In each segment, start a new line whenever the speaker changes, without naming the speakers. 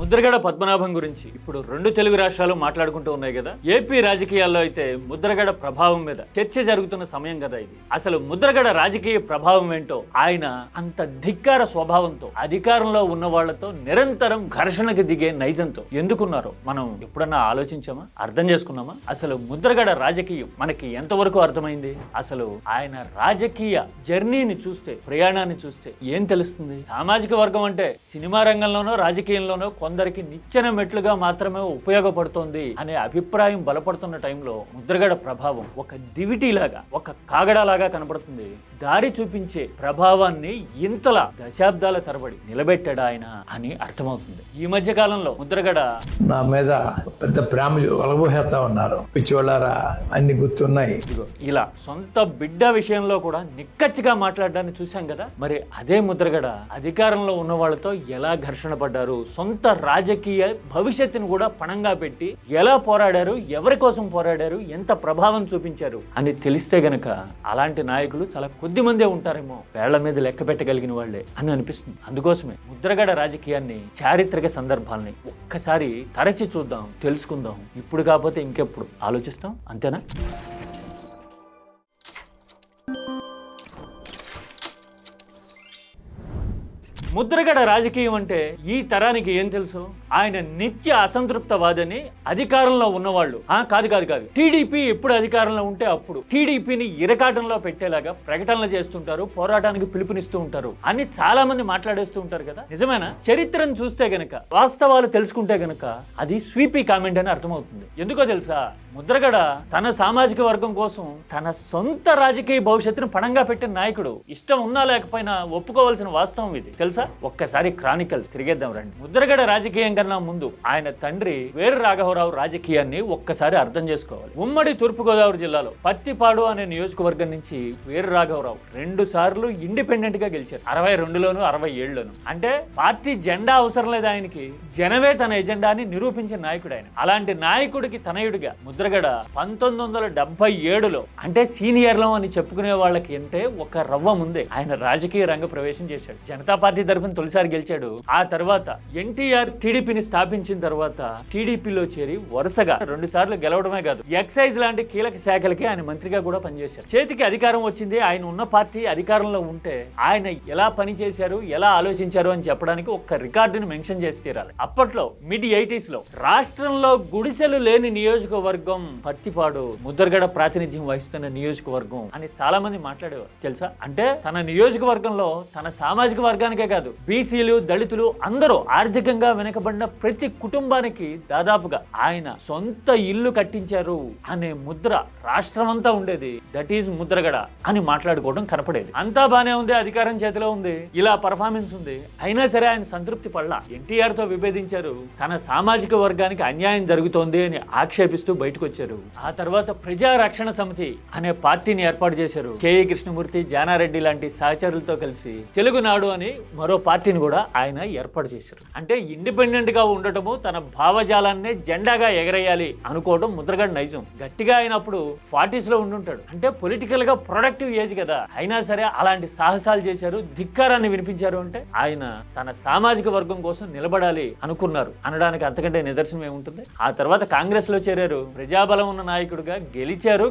ముద్రగడ పద్మనాభం గురించి ఇప్పుడు రెండు తెలుగు రాష్ట్రాలు మాట్లాడుకుంటూ ఉన్నాయి కదా. ఏపీ రాజకీయాల్లో అయితే ముద్రగడ ప్రభావం మీద చర్చ జరుగుతున్న సమయం కదా ఇది. అసలు ముద్రగడ రాజకీయ ప్రభావం ఏంటో, ఆయన అంత ధిక్కార స్వభావంతో అధికారంలో ఉన్న వాళ్లతో నిరంతరం ఘర్షణకు దిగే నైజంతో ఎందుకున్నారో మనం ఎప్పుడన్నా ఆలోచించామా, అర్థం చేసుకున్నామా? అసలు ముద్రగడ రాజకీయం మనకి ఎంతవరకు అర్థమైంది? అసలు ఆయన రాజకీయ జర్నీని చూస్తే, ప్రయాణాన్ని చూస్తే ఏం తెలుస్తుంది? సామాజిక వర్గం అంటే సినిమా రంగంలోనో రాజకీయంలోనో కొందరికి నిచ్చెన మెట్లుగా మాత్రమే ఉపయోగపడుతోంది అనే అభిప్రాయం బలపడుతున్న టైంలో ముద్రగడ ప్రభావం ఒక దివిటీలాగా, ఒక కాగడాలాగా కనబడుతుంది. దారి చూపించే ప్రభావాన్ని ఇంతలా దశాబ్దాల తరబడి నిలబెట్టాడు ఆయన అని అర్థమవుతుంది. ఈ మధ్య కాలంలో ముద్రగడ
నా మీద పెద్ద ప్రేమ ఒలబోసేస్తా ఉన్నారు. పిచ్చివాళ్ళారా అన్ని గుర్తున్నాయి.
ఇలా సొంత బిడ్డ విషయంలో కూడా నిక్కచ్చిగా మాట్లాడడాన్ని చూశాం కదా. మరి అదే ముద్రగడ అధికారంలో ఉన్న వాళ్ళతో ఎలా ఘర్షణ పడ్డారు, సొంత రాజకీయ భవిష్యత్తును కూడా పణంగా పెట్టి ఎలా పోరాడారు, ఎవరి కోసం పోరాడారు, ఎంత ప్రభావం చూపించారు అని తెలిస్తే గనక అలాంటి నాయకులు చాలా కొద్ది మందే ఉంటారేమో, వేళ్ల మీద లెక్క పెట్టగలిగిన వాళ్లే అని అనిపిస్తుంది. అందుకోసమే ముద్రగడ రాజకీయాన్ని, చారిత్రక సందర్భాల్ని ఒక్కసారి తరచి చూద్దాం, తెలుసుకుందాం. ఇప్పుడు కాకపోతే ఇంకెప్పుడు ఆలోచిస్తాం, అంతేనా? ముద్రగడ రాజకీయం అంటే ఈ తరానికి ఏం తెలుసు? ఆయన నిత్య అసంతృప్తవాదని అధికారంలో ఉన్నవాళ్ళు కాదు టీడీపీ ఎప్పుడు అధికారంలో ఉంటే అప్పుడు టీడీపీని ఇరకాటంలో పెట్టేలాగా ప్రకటనలు చేస్తుంటారు, పోరాటానికి పిలుపునిస్తూ ఉంటారు అని చాలా మంది మాట్లాడేస్తూ ఉంటారు కదా. నిజమేనా? చరిత్రను చూస్తే గనక, వాస్తవాలు తెలుసుకుంటే గనక అది స్వీపీ కామెంట్ అని అర్థమవుతుంది. ఎందుకో తెలుసా? ముద్రగడ తన సామాజిక వర్గం కోసం తన సొంత రాజకీయ భవిష్యత్తును పణంగా పెట్టిన నాయకుడు. ఇష్టం ఉన్నా లేకపోయినా ఒప్పుకోవాల్సిన వాస్తవం ఇది, తెలుసా? ఒక్కసారి క్రానికల్స్ తిరిగేద్దాం రండి. ముద్రగడ రాజకీయం కన్నా ముందు ఆయన తండ్రి వీర రాఘవరావు రాజకీయాన్ని ఒక్కసారి అర్థం చేసుకోవాలి. ఉమ్మడి తూర్పుగోదావరి జిల్లాలో పత్తిపాడు అనే నియోజకవర్గం నుంచి వీర రాఘవరావు 2 సార్లు ఇండిపెండెంట్ గా గెలిచారు. 62లోను 67లోను. అంటే పార్టీ జెండా అవసరం లేదు ఆయనకి, జనమే తన ఎజెండాని నిరూపించిన నాయకుడు ఆయన. అలాంటి నాయకుడికి తనయుడిగా ముద్రగడ 1977లో, అంటే సీనియర్లం అని చెప్పుకునే వాళ్ళకి అంటే ఒక రవ్వ ముందే ఆయన రాజకీయ రంగ ప్రవేశం చేశాడు. జనతా పార్టీ తరఫున తొలిసారి గెలిచాడు. ఆ తర్వాత ఎన్టీఆర్ టీడీపీని స్థాపించిన తర్వాత టీడీపీలో చేరి వరుసగా 2 సార్లు గెలవడమే కాదు, ఎక్సైజ్ లాంటి కీలక శాఖలకి ఆయన మంత్రిగా కూడా పనిచేశారు. చేతికి అధికారం వచ్చింది. ఆయన ఉన్న పార్టీ అధికారంలో ఉంటే ఆయన ఎలా పనిచేశారు, ఎలా ఆలోచించారు అని చెప్పడానికి ఒక రికార్డును మెన్షన్ చేసి తీరాలి. అప్పట్లో మిడ్ 80s లో రాష్ట్రంలో గుడిసెలు లేని నియోజకవర్గం పత్తిపాడు, ముద్రగడ ప్రాతినిధ్యం వహిస్తున్న నియోజకవర్గం అని చాలా మంది మాట్లాడేవారు, తెలుసా? అంటే తన నియోజకవర్గంలో తన సామాజిక వర్గానికే కాదు, బీసీలు, దళితులు అందరూ ఆర్థికంగా వెనకబడిన ప్రతి కుటుంబానికి దాదాపుగా ఆయన సొంత ఇల్లు కట్టించారు అనే ముద్ర రాష్ట్రమంతా ఉండేది. దట్ ఈజ్ ముద్రగడ అని మాట్లాడుకోవడం కనపడేది. అంతా బానే ఉంది, అధికారం చేతిలో ఉంది, ఇలా పర్ఫార్మెన్స్ ఉంది. అయినా సరే ఆయన సంతృప్తి పడలా. ఎన్టీఆర్ తో విభేదించారు, తన సామాజిక వర్గానికి అన్యాయం జరుగుతోంది అని ఆక్షేపిస్తూ బయటకు వచ్చారు. ఆ తర్వాత ప్రజా రక్షణ సమితి అనే పార్టీని ఏర్పాటు చేశారు. కేఈ కృష్ణమూర్తి, జానారెడ్డి లాంటి సహచరులతో కలిసి తెలుగునాడు అని మరో పార్టీని కూడా ఆయన ఏర్పాటు చేశారు. అంటే ఇండిపెండెంట్ గా ఉండటము, తన భావజాలాన్నే జెండాగా ఎగరేయాలి అనుకోవడం ముద్రగడ నైజం. గట్టిగా అయినప్పుడు 40s లో ఉండుంటాడు. అంటే పొలిటికల్ గా ప్రొడక్టివ్ ఏజ్ కదా. అయినా సరే అలాంటి సాహసాలు చేశారు, ధిక్కారాన్ని వినిపించారు. అంటే ఆయన తన సామాజిక వర్గం కోసం నిలబడాలి అనుకున్నారు అనడానికి అంతకంటే నిదర్శనం ఏముంటుంది? ఆ తర్వాత కాంగ్రెస్ లో చేరారు. ప్రజాబలం ఉన్న నాయకుడిగా గెలిచారు.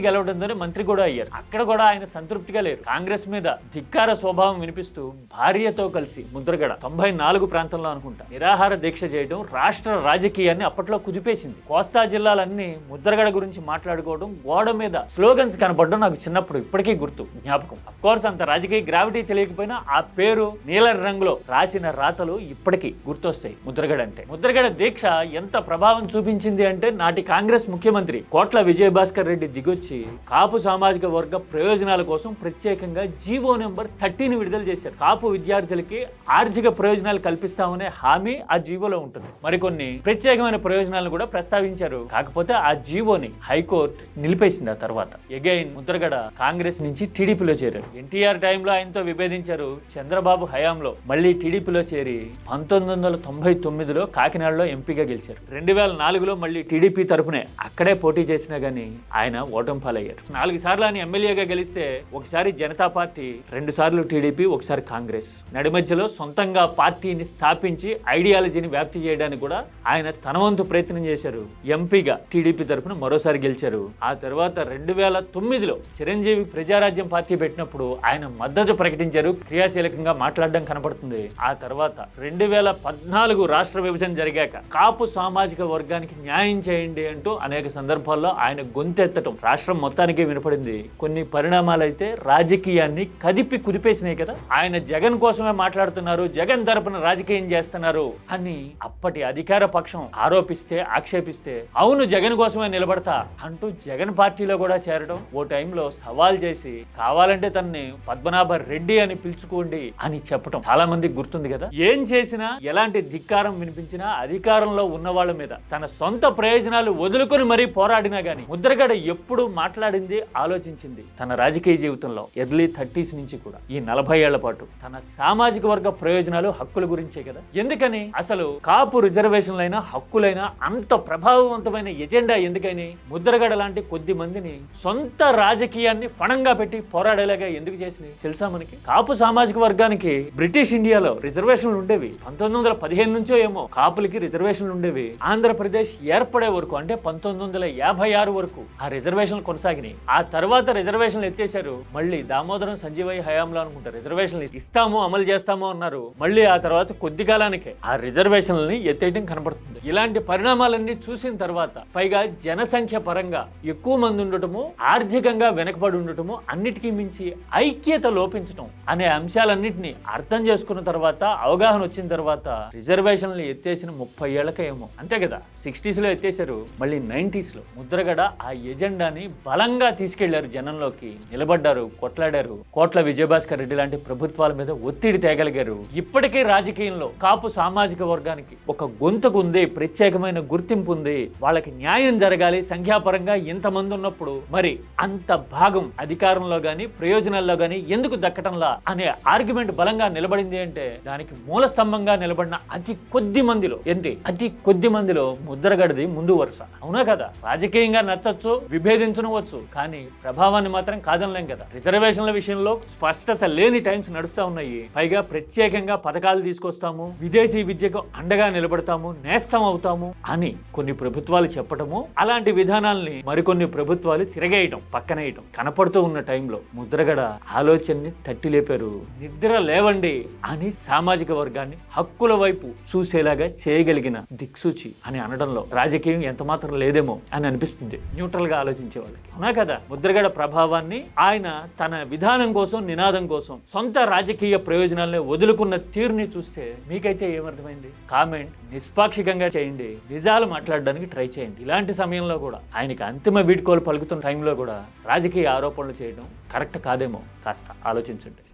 గెలవడంతోనే మంత్రి కూడా అయ్యారు. అక్కడ కూడా ఆయన సంతృప్తిగా లేరు. కాంగ్రెస్ మీద ధిక్కార స్వభావం వినిపిస్తూ భార్యతో కలిసి ముద్రగడ 94 ప్రాంతంలో అనుకుంటా నిరాహార దీక్ష చేయడం రాష్ట్ర రాజకీయాన్ని అప్పట్లో కుదిపేసింది. కోస్తా జిల్లాలన్నీ ముద్రగడ గురించి మాట్లాడుకోవడం, గోడ మీద స్లోగన్స్ కనపడడం నాకు చిన్నప్పుడు ఇప్పటికీ గుర్తు, జ్ఞాపకం. అఫ్ కోర్స్ అంత రాజకీయ గ్రావిటీ తెలియకపోయినా ఆ పేరు నీల రంగులో రాసిన రాతలు ఇప్పటికీ గుర్తొస్తాయి. ముద్రగడ అంటే ముద్రగడ దీక్ష ఎంత ప్రభావం చూపించింది అంటే, నాటి కాంగ్రెస్ ముఖ్యమంత్రి కోట్ల విజయభాస్కర్ రెడ్డి దిగొచ్చి కాపు సామాజిక వర్గ ప్రయోజనాల కోసం ప్రత్యేకంగా జీవో నెంబర్ 30ని విడుదల చేశారు. కాపు విద్యార్థులకి ఆర్థిక ప్రయోజనాలు కల్పిస్తామనే హామీ ఆ జీవోలో ఉంటుంది. మరికొన్ని ప్రత్యేకమైన ప్రయోజనాలను కూడా ప్రస్తావించారు. కాకపోతే ఆ జీవోని హైకోర్టు నిలిపేసింది. ఆ తర్వాత ఎగైన్ ముద్రగడ కాంగ్రెస్ నుంచి టీడీపీలో చేరారు. ఎన్టీఆర్ టైంలో ఆయనతో విభేదించారు. చంద్రబాబు హయాంలో మళ్ళీ టీడీపీలో చేరి 1999లో కాకినాడలో ఎంపీగా గెలిచారు. 2004లో మళ్ళీ టీడీపీ తరఫునే అక్కడే పోటీ చేసినా గానీ ఆయన ఓటమి పాలయ్యారు. 4 సార్లు ఆయన ఎమ్మెల్యేగా గెలిస్తే ఒకసారి జనతా పార్టీ, 2 సార్లు టీడీపీ, ఒకసారి కాంగ్రెస్. నడిమధ్యలో సొంతంగా పార్టీని స్థాపించి ఐడియాలజీని వ్యాప్తి చేయడానికి కూడా ఆయన తన వంతు ప్రయత్నం చేశారు. ఎంపీగా టీడీపీ తరఫున మరోసారి గెలిచారు. ఆ తర్వాత 2009లో చిరంజీవి ప్రజారాజ్యం పార్టీ పెట్టినప్పుడు ఆయన మద్దతు ప్రకటించారు, క్రియాశీలకంగా మాట్లాడడం కనపడుతుంది. ఆ తర్వాత 2014 రాష్ట్ర విభజన జరిగాక కాపు సామాజిక వర్గానికి న్యాయం చేయండి అంటూ అనేక సందర్భాల్లో ఆయన గొంతెత్తటం రాష్ట్రం మొత్తానికి వినపడింది. కొన్ని పరిణామాలు అయితే రాజకీయాన్ని కదిపి కుదిపేసినాయి కదా. ఆయన జగన్ కోసమే మాట్లాడుతున్నారు, జగన్ తరపున రాజకీయం చేస్తున్నారు అని అప్పటి అధికార పక్షం ఆరోపిస్తే, ఆక్షేపిస్తే అవును జగన్ కోసమే నిలబడతా అంటూ జగన్ పార్టీలో కూడా చేరడం, ఓ టైంలో సవాల్ చేసి కావాలంటే తనని పద్మనాభ రెడ్డి అని పిలుచుకోండి అని చెప్పడం చాలా మందికి గుర్తుంది కదా. ఏం చేసినా, ఎలాంటి ధిక్కారం వినిపించినా అధికారంలో ఉన్న వాళ్ళ మీద తన సొంత ప్రయోజనాలు వదులుకొని మరీ పోరాడినా గానీ ముద్రగడ ఎప్పుడు మాట్లాడింది, ఆలోచించింది తన రాజకీయ జీవితంలో ఎర్లీ 30s నుంచి కూడా ఈ 40 ఏళ్ల పాటు తన సామాజిక వర్గ ప్రయోజనాలు, హక్కుల గురించే కదా. ఎందుకని అసలు కాపు రిజర్వేషన్లైనా హక్కులైనా అంత ప్రభావవంతమైన ఎజెండా ఎందుకని ముద్రగడ లాంటి కొద్ది మందిని సొంత రాజకీయాన్ని ఫణంగా పెట్టి పోరాడేలాగా ఎందుకు చేసినాయి తెలుసా మనకి? కాపు సామాజిక వర్గానికి బ్రిటిష్ ఇండియాలో రిజర్వేషన్లు ఉండేవి. 1915 నుంచో ఏమో కాపులకి రిజర్వేషన్లు ఉండేవి. ఆంధ్రప్రదేశ్ ఏర్పడే వరకు అంటే 1956 వరకు ఆ రిజర్వేషన్లు కొనసాగినాయి. ఆ తర్వాత రిజర్వేషన్లు ఎత్తేశారు. మళ్ళీ దామోదరం సంజీవయ్య హయాంలో అనుకుంటారు రిజర్వేషన్లు ఇస్తాము, అమలు చేస్తాము అన్నారు. మళ్ళీ ఆ తర్వాత కొద్ది కాలానికే ఆ రిజర్వేషన్లని ఎత్తేయడం కనపడుతుంది. ఇలాంటి పరిణామాలన్నీ చూసిన తర్వాత, పైగా జనసంఖ్య పరంగా ఎక్కువ మంది ఉండటము, ఆర్థికంగా వెనకబడి ఉండటము, అన్నిటికీ మించి ఐక్యత లోపించటం అనే అంశాలన్నింటినీ అర్థం చేసుకున్న తర్వాత, అవగాహన వచ్చిన తర్వాత రిజర్వేషన్లు ఎత్తేసిన 30 ఏళ్లకే ఏమో అంతే కదా. 60s లో ఎత్తేసారు, మళ్ళీ 90s లో ముద్రగడ ఆ ఎజెండాని బలంగా తీసుకెళ్లారు, జనంలోకి నిలబడ్డారు, కొట్లాడారు. కోట్ల విజయభాస్కర్ రెడ్డి లాంటి ప్రభుత్వాల మీద ఒత్తిడి తేగలిగారు. ఇప్పటికే రాజకీయంలో కాపు సామాజిక వర్గానికి ఒక గొంతుకు ఉంది, ప్రత్యేకమైన గుర్తింపు ఉంది, వాళ్ళకి న్యాయం జరగాలి. సంఖ్యాపరంగా ఇంతమంది ఉన్నప్పుడు మరి అంత భాగం అధికారంలో గాని ప్రయోజనాల్లో గాని ఎందుకు దక్కటంలా అనే ఆర్గ్యుమెంట్ బలంగా నిలబడింది అంటే దానికి మూల స్తంభంగా నిలబడిన అతి కొద్ది మందిలో ముద్రగడది ముందు వరుస. అవునా కదా? రాజకీయంగా నచ్చచ్చు, విభేదించవచ్చు, కానీ ప్రభావాన్ని మాత్రం కాదనలేం కదా. రిజర్వేషన్ల విషయంలో స్పష్టత లేని టైమ్స్ నడుస్తా ఉన్నాయి. పైగా ప్రత్యేకంగా పథకాలు తీసుకొస్తాము, విదేశీ విద్యకు అండగా నిలబడతాము, నేస్తం అవుతాము అని కొన్ని ప్రభుత్వాలు చెప్పటము, అలాంటి విధానాల్ని మరికొన్ని ప్రభుత్వాలు తిరగేయటం, పక్కనేయటం కనపడుతూ ఉన్న టైంలో ముద్రగడ ఆలోచనని తట్టి లేపారు. నిద్ర లేవండి అని సామాజిక వర్గాన్ని హక్కుల వైపు చూసేలాగా చేయగలిగిన దిక్సూచి అని అనడంలో రాజకీయం ఎంత మాత్రం లేదేమో అని అనిపిస్తుంది న్యూట్రల్ గా ఆలోచించే వాళ్ళకి. అవునా కదా? ముద్రగడ ప్రభావాన్ని ఆయన తన విధానం కోసం, నినాదం కోసం, సొంత రాజకీయ ప్రయోజనాలను వదులుకున్న తీరుని చూస్తే మీకైతే ఏమర్థమైంది? కామెంట్ నిష్పాక్షికంగా చేయండి, నిజాలు మాట్లాడడానికి ట్రై చేయండి. ఇలాంటి సమయంలో కూడా ఆయనకి అంతిమ వీడ్కోలు పలుకుతున్న టైంలో కూడా రాజకీయ ఆరోపణలు చేయడం కరెక్ట్ కాదేమో కాస్త ఆలోచించండి.